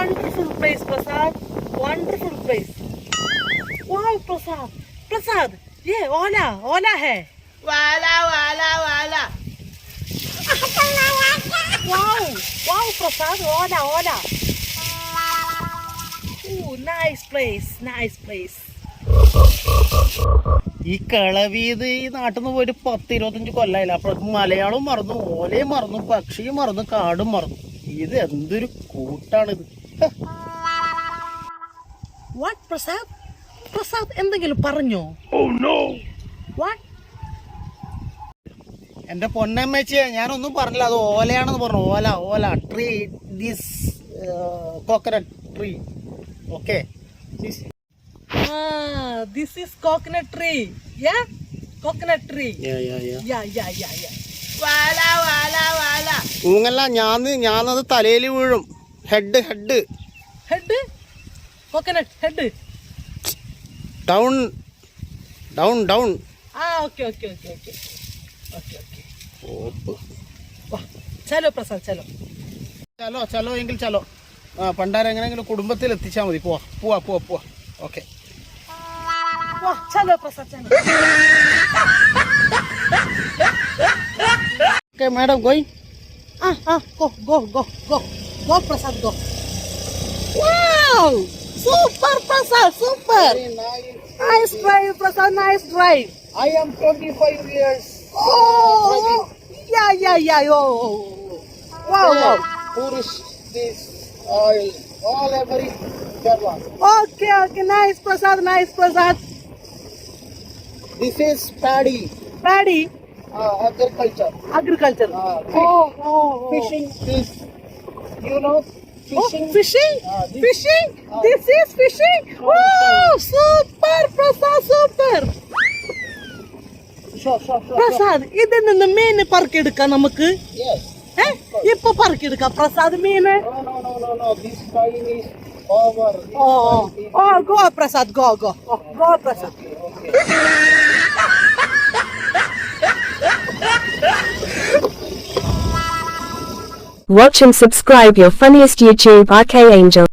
Wonderful place, Prasad. Wonderful place. Wow, Prasad. Prasad, ये ओला है. वाला वाला वाला Wow, Prasad, ola. Ooh, nice place. ഈ കിളവീത് ഈ നാട്ടിൽ നിന്ന് പോയിട്ട് 10-25 കൊല്ലായില്ല. അപ്പൊ മലയാളവും മറന്നു, ഓലയും മറന്നു, പക്ഷിയും മറന്നു, കാടും മറന്നു. ഇത് എന്തൊരു കൂട്ടാണിത്. What, Prasad? Prasad, എന്തെങ്കിലും പറഞ്ഞോ? Oh no. What? എന്റെ പൊന്നമ്മച്ചിയെ ഞാനൊന്നും പറഞ്ഞില്ല. അത് ഓലയാണെന്ന് പറഞ്ഞു. ഓല tree, this coconut tree. Okay, This is coconut tree. Yeah? Coconut tree. Yeah. वाला वाला वाला ഊങ്ങല്ല. ഞാനത് തലയിൽ വീഴും. Head Head? Coconut head? Down. Okay. ചലോ പ്രസാദ് ചലോ. ചലോ എങ്കിൽ ചലോ. പണ്ടാരം എങ്ങനെയെങ്കിലും കുടുംബത്തിൽ എത്തിച്ചാൽ മതി. പോവാ. ഓക്കെ. ചലോ പ്രസാദ് ചലോ. Okay madam, going. Go Prasad, go. Wow! Super Prasad, super. Nice drive, Prasad, nice drive. I am 25 years. Oh, yeah. Wow. Tourist this oil all every Kerala. Okay. Nice Prasad. This is paddy. Agriculture. Fishing is, you know, fishing. Fishing. This is fishing. Oh, super Prasad, super. Sure. Prasad, ഇതിൽ നിന്ന് മീന് പറക്കെടുക്കാം നമുക്ക്. Yes. ഇപ്പൊ പറക്കെടുക്കാം പ്രസാദ് മീന്. No. This time is over. Go Prasad, go Prasad. Watch and subscribe your funniest YouTube RK Angel.